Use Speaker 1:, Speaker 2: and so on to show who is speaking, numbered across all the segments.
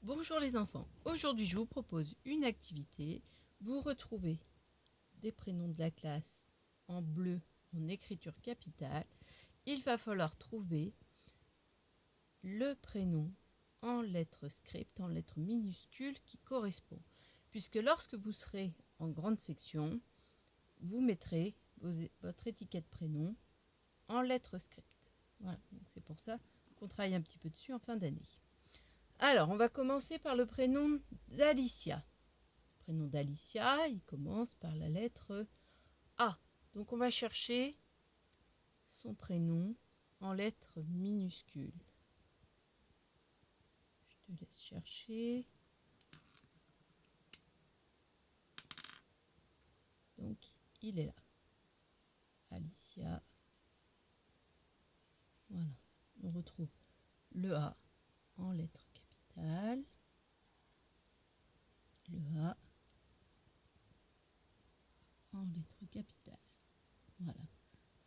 Speaker 1: Bonjour les enfants, aujourd'hui je vous propose une activité. Vous retrouvez des prénoms de la classe en bleu en écriture capitale. Il va falloir trouver le prénom en lettres script, en lettres minuscules qui correspond. Puisque lorsque vous serez en grande section, vous mettrez votre étiquette prénom en lettres script. Voilà, donc c'est pour ça qu'on travaille un petit peu dessus en fin d'année. Alors, on va commencer par le prénom d'Alicia. Le prénom d'Alicia, il commence par la lettre A. Donc, on va chercher son prénom en lettres minuscules. Je te laisse chercher. Donc, il est là. Alicia. Voilà. On retrouve le A en lettres capitales. Le A en lettres capitales. Voilà.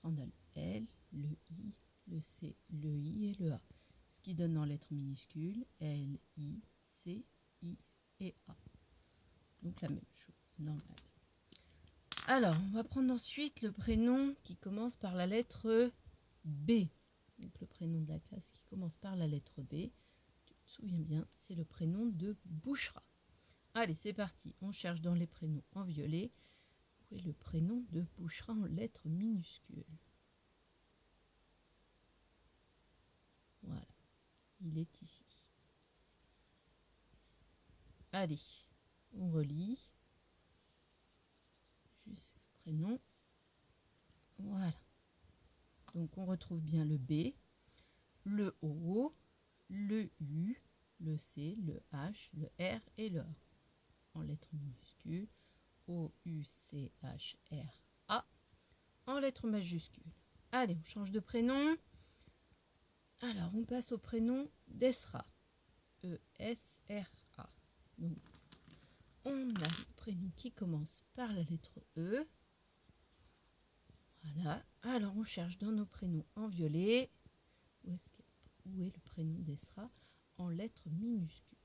Speaker 1: On a le L, le I, le C, le I et le A. Ce qui donne en lettres minuscules L, I, C, I et A. Donc la même chose, normal. Alors, on va prendre ensuite le prénom qui commence par la lettre B. Donc le prénom de la classe qui commence par la lettre B. Tu te souviens bien, c'est le prénom de Bouchra. Allez, c'est parti. On cherche dans les prénoms en violet. Où est le prénom de Bouchra en lettres minuscules? Voilà, il est ici. Allez, on relit. Juste le prénom. Voilà. Donc on retrouve bien le B, le O, le U, le C, le H, le R et le A. En lettres minuscules. O, U, C, H, R, A. En lettres majuscules. Allez, on change de prénom. Alors, on passe au prénom d'Esra. E-S-R-A. Donc, on a le prénom qui commence par la lettre E. Voilà. Alors, on cherche dans nos prénoms en violet. Où est le prénom d'Esra en lettres minuscules?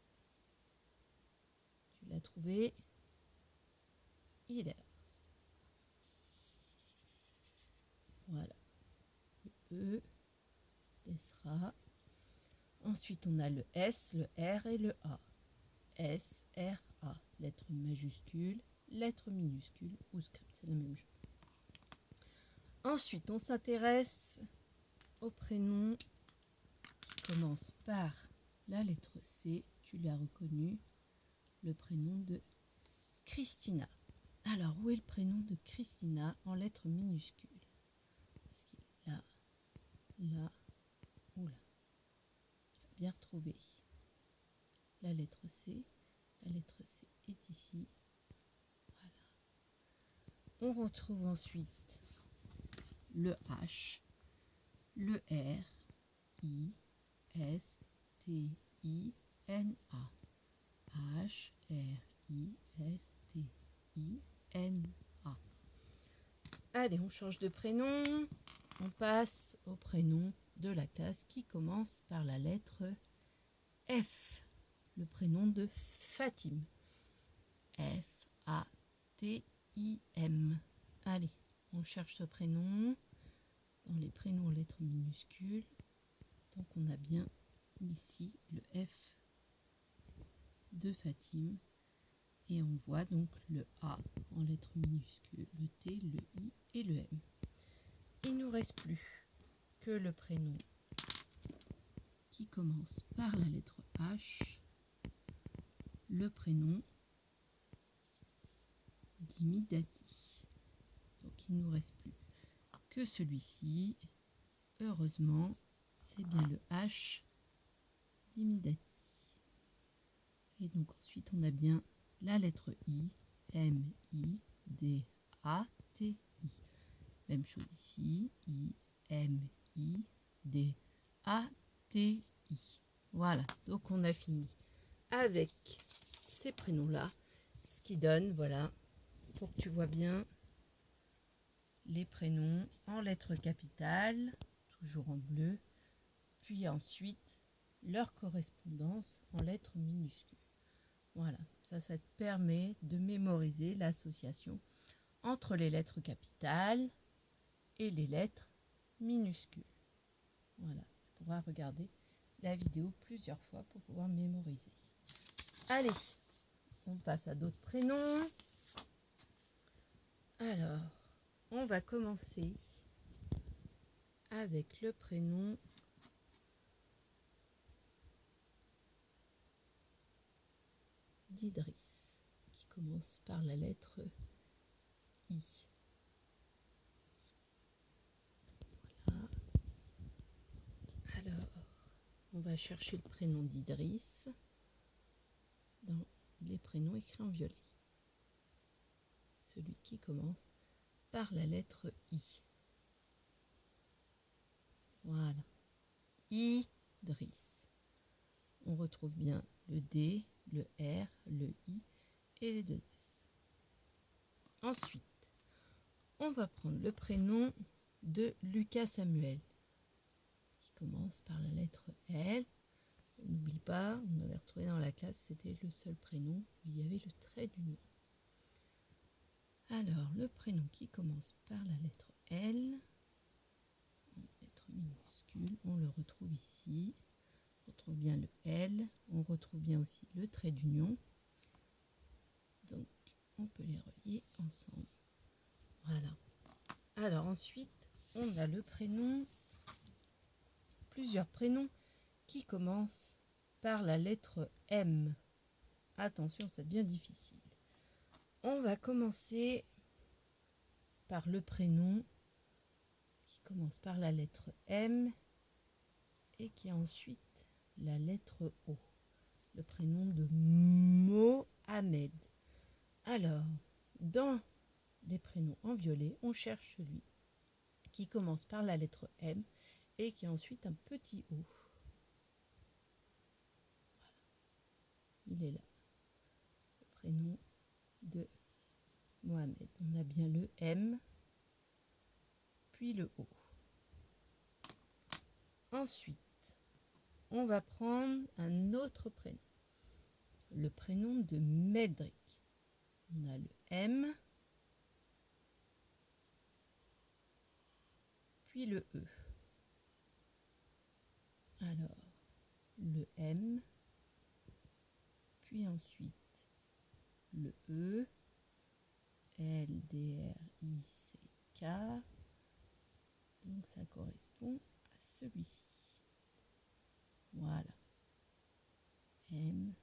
Speaker 1: Tu l'as trouvé? Il est là. Voilà. Le E, l'Esra. Ensuite, on a le S, le R et le A. S, R, A. Lettres majuscules, lettres minuscules ou script, c'est la même chose. Ensuite, on s'intéresse au prénom qui commence par la lettre C. Tu l'as reconnu, le prénom de Christina. Alors, où est le prénom de Christina en lettres minuscules? Est-ce qu'il est là, là ou là? Tu as bien retrouvé la lettre C. La lettre C est ici. Voilà. On retrouve ensuite le H, le R, I, S, T, I, N, A. H, R, I, S, T, I, N, A. Allez, on change de prénom. On passe au prénom de la classe qui commence par la lettre F. Le prénom de Fatim. F-A-T-I-M. Allez, on cherche ce prénom dans les prénoms en lettres minuscules. Donc on a bien ici le F de Fatim. Et on voit donc le A en lettres minuscules, le T, le I et le M. Il ne nous reste plus que le prénom qui commence par la lettre H, le prénom d'Imidati. Donc il ne nous reste plus que celui-ci. Heureusement, c'est bien le H d'Imidati. Et donc ensuite on a bien la lettre I, M, I, D, A, T, I. Même chose ici, I, M, I, D, A, T, I. Voilà, donc on a fini avec ces prénoms-là, ce qui donne, voilà, pour que tu vois bien les prénoms en lettres capitales, toujours en bleu, puis ensuite leur correspondance en lettres minuscules. Voilà, ça te permet de mémoriser l'association entre les lettres capitales et les lettres minuscules. Voilà, tu pourras regarder la vidéo plusieurs fois pour pouvoir mémoriser. Allez, on passe à d'autres prénoms. Alors, on va commencer avec le prénom d'Idriss, qui commence par la lettre I. Voilà. Alors, on va chercher le prénom d'Idriss dans les prénoms écrits en violet. Celui qui commence par la lettre I. Voilà. Idriss. On retrouve bien le D, le R, le I et les deux S. Ensuite, on va prendre le prénom de Lucas Samuel, qui commence par la lettre L. N'oublie pas, on avait retrouvé dans la classe, c'était le seul prénom où il y avait le trait d'union. Alors, le prénom qui commence par la lettre L, lettre minuscule, on le retrouve ici. On retrouve bien le L, on retrouve bien aussi le trait d'union. Donc, on peut les relier ensemble. Voilà. Alors ensuite, on a le prénom, plusieurs prénoms qui commencent par la lettre M. Attention, ça devient difficile. On va commencer par le prénom qui commence par la lettre M et qui a ensuite la lettre O. Le prénom de Mohamed. Alors, dans les prénoms en violet, on cherche celui qui commence par la lettre M et qui a ensuite un petit O. Voilà. Il est là. Le prénom de Mohamed. On a bien le M, puis le O. Ensuite, on va prendre un autre prénom. Le prénom de Médric. On a le M, puis le E. Alors, le M, puis ensuite le E, L, D, R, I, C, K. Donc ça correspond à celui-ci. Voilà. M,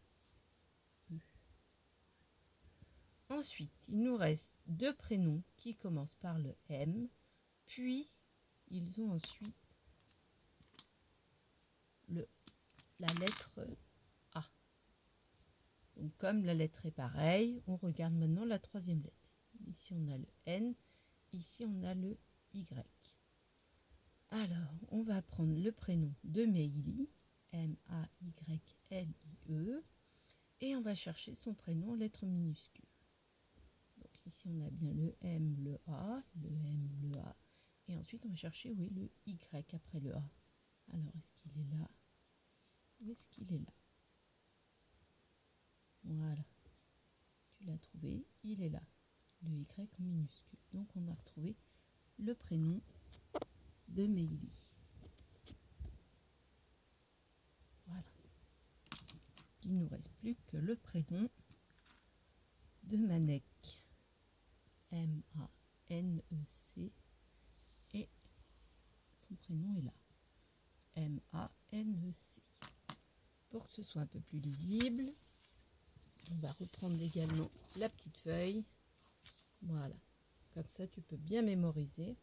Speaker 1: E. Ensuite, il nous reste deux prénoms qui commencent par le M, puis ils ont ensuite la lettre A. Donc comme la lettre est pareille, on regarde maintenant la troisième lettre. Ici on a le N, ici on a le Y. Alors, on va prendre le prénom de Meili, M-A-Y-L-I-E, et on va chercher son prénom en lettres minuscules. Donc ici on a bien le M, le A, le M, le A, et ensuite on va chercher, oui, le Y après le A. Alors, est-ce qu'il est là? Où est-ce qu'il est là? Voilà. Tu l'as trouvé, il est là. Le Y en minuscule. Donc on a retrouvé le prénom de Meili. Voilà. Il ne nous reste plus que le prénom de Manek. M-A-N-E-C. Et son prénom est là. M-A-N-E-C. Pour que ce soit un peu plus lisible, on va reprendre également la petite feuille. Voilà. Comme ça, tu peux bien mémoriser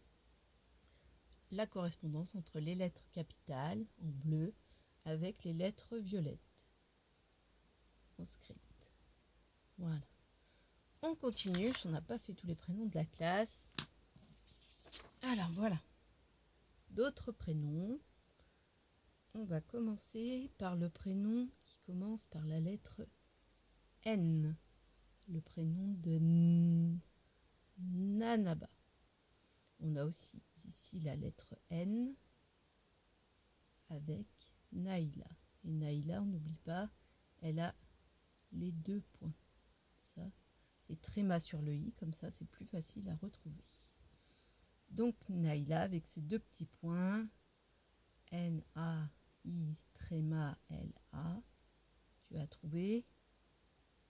Speaker 1: la correspondance entre les lettres capitales en bleu avec les lettres violettes en script. Voilà. On continue, on n'a pas fait tous les prénoms de la classe. Alors voilà. D'autres prénoms. On va commencer par le prénom qui commence par la lettre N. Le prénom de Nanaba. On a aussi ici la lettre N avec Naïla. Et Naïla, on n'oublie pas, elle a les 2 points. Ça, les trémas sur le i, comme ça, c'est plus facile à retrouver. Donc Naïla, avec ses 2 petits points, N-A-I, tréma, L-A, tu as trouvé,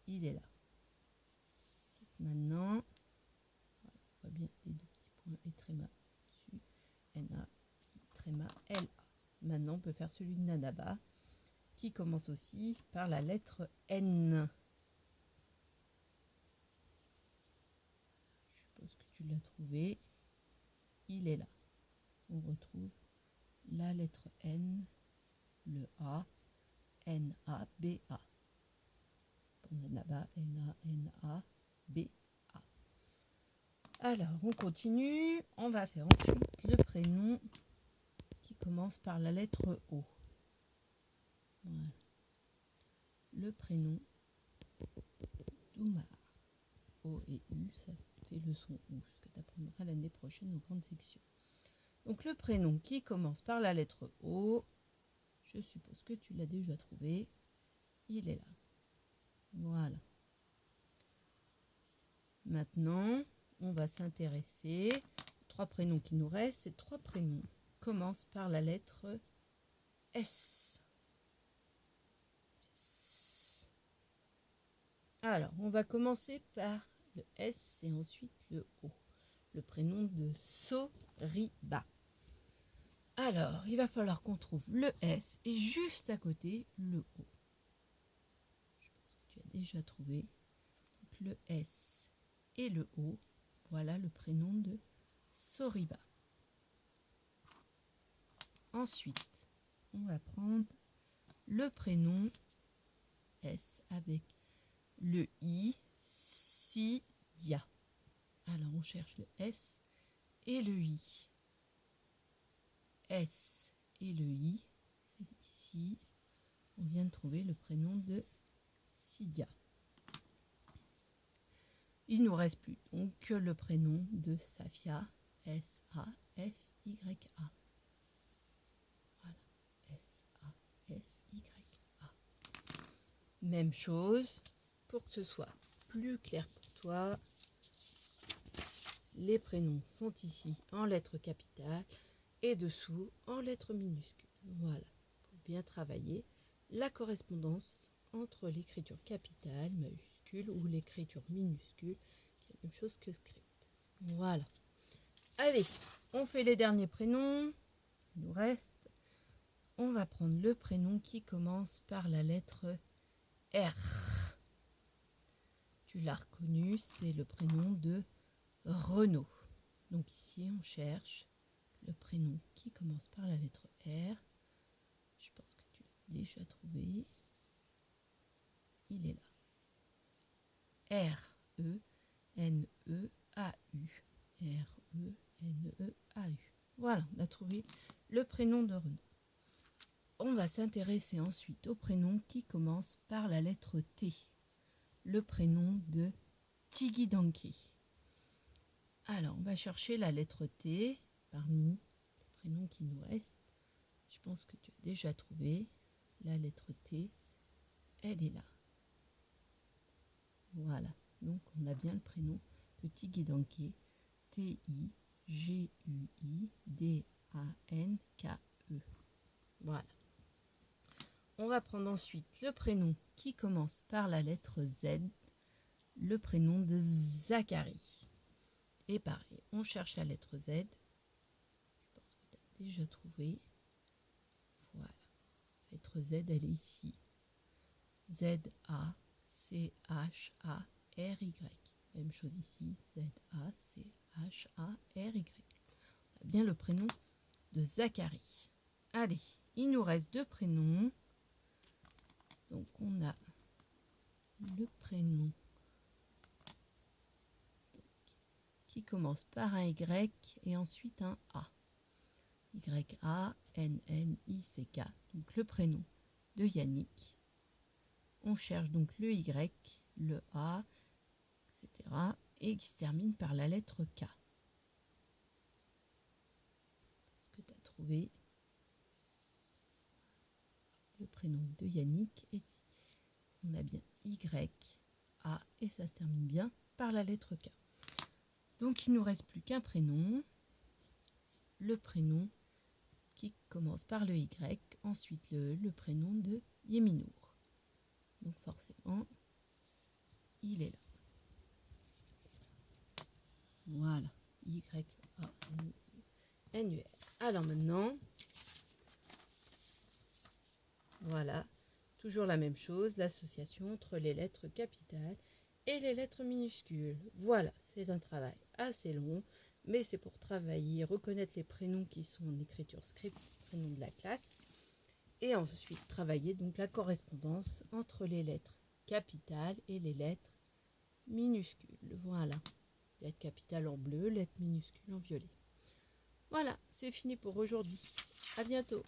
Speaker 1: il est là. Maintenant, on voit bien les 2 petits points et tréma dessus, N-A-I, tréma, L-A. Maintenant, on peut faire celui de Nanaba, qui commence aussi par la lettre N. Je suppose que tu l'as trouvé. Il est là. On retrouve la lettre N, le A, N-A-B-A. Pour Nanaba, N-A-N-A-B-A. Alors, on continue. On va faire ensuite le prénom qui commence par la lettre O. Voilà. Le prénom d'Oumar. O et U, ça fait le son OU, ce que tu apprendras l'année prochaine aux grandes sections. Donc le prénom qui commence par la lettre O, je suppose que tu l'as déjà trouvé, il est là. Voilà. Maintenant, on va s'intéresser aux 3 prénoms qui nous restent. Ces 3 prénoms commencent par la lettre S. Alors, on va commencer par le S et ensuite le O. Le prénom de Soriba. Alors, il va falloir qu'on trouve le S et juste à côté le O. Je pense que tu as déjà trouvé. Donc, le S et le O, voilà le prénom de Soriba. Ensuite, on va prendre le prénom S avec le I, Sidia. Alors, on cherche le S et le I. S et le I, c'est ici. On vient de trouver le prénom de Sidia. Il nous reste plus donc que le prénom de Safia, S-A-F-Y-A. Voilà, S-A-F-Y-A. Même chose, pour que ce soit plus clair pour toi, les prénoms sont ici en lettres capitales et dessous en lettres minuscules. Voilà, pour bien travailler la correspondance entre l'écriture capitale, majuscule ou l'écriture minuscule, qui est la même chose que script. Voilà. Allez, on fait les derniers prénoms. Il nous reste. On va prendre le prénom qui commence par la lettre R. Tu l'as reconnu, c'est le prénom de Renaud. Donc ici, on cherche le prénom qui commence par la lettre R. Je pense que tu l'as déjà trouvé. Il est là. R-E-N-E-A-U. R-E-N-E-A-U. Voilà, on a trouvé le prénom de Renaud. On va s'intéresser ensuite au prénom qui commence par la lettre T. Le prénom de Tigidanké. Alors, on va chercher la lettre T parmi les prénoms qui nous restent. Je pense que tu as déjà trouvé la lettre T. Elle est là. Voilà. Donc, on a bien le prénom de Tigidanké. T-I-G-U-I-D-A-N-K-E. Voilà. On va prendre ensuite le prénom qui commence par la lettre Z. Le prénom de Zacharie. Et pareil, on cherche la lettre Z. Je pense que tu as déjà trouvé. Voilà. La lettre Z, elle est ici. Z-A-C-H-A-R-Y. Même chose ici. Z-A-C-H-A-R-Y. On a bien le prénom de Zacharie. Allez, il nous reste 2 prénoms. Donc, on a le prénom qui commence par un Y et ensuite un A. Y-A-N-N-I-C-K. Donc le prénom de Yannick. On cherche donc le Y, le A, etc. et qui se termine par la lettre K. Est-ce que tu as trouvé? le prénom de Yannick. Et on a bien Y, A, et ça se termine bien par la lettre K. Donc il ne nous reste plus qu'un prénom, le prénom qui commence par le Y, ensuite le prénom de Yéminour. Donc forcément, il est là. Voilà, Y-A-N-U-R. Alors maintenant, voilà, toujours la même chose, l'association entre les lettres capitales et les lettres minuscules. Voilà, c'est un travail assez long, mais c'est pour travailler, reconnaître les prénoms qui sont en écriture script, prénoms de la classe, et ensuite travailler donc la correspondance entre les lettres capitales et les lettres minuscules. Voilà, lettres capitales en bleu, lettres minuscules en violet. Voilà, c'est fini pour aujourd'hui. À bientôt.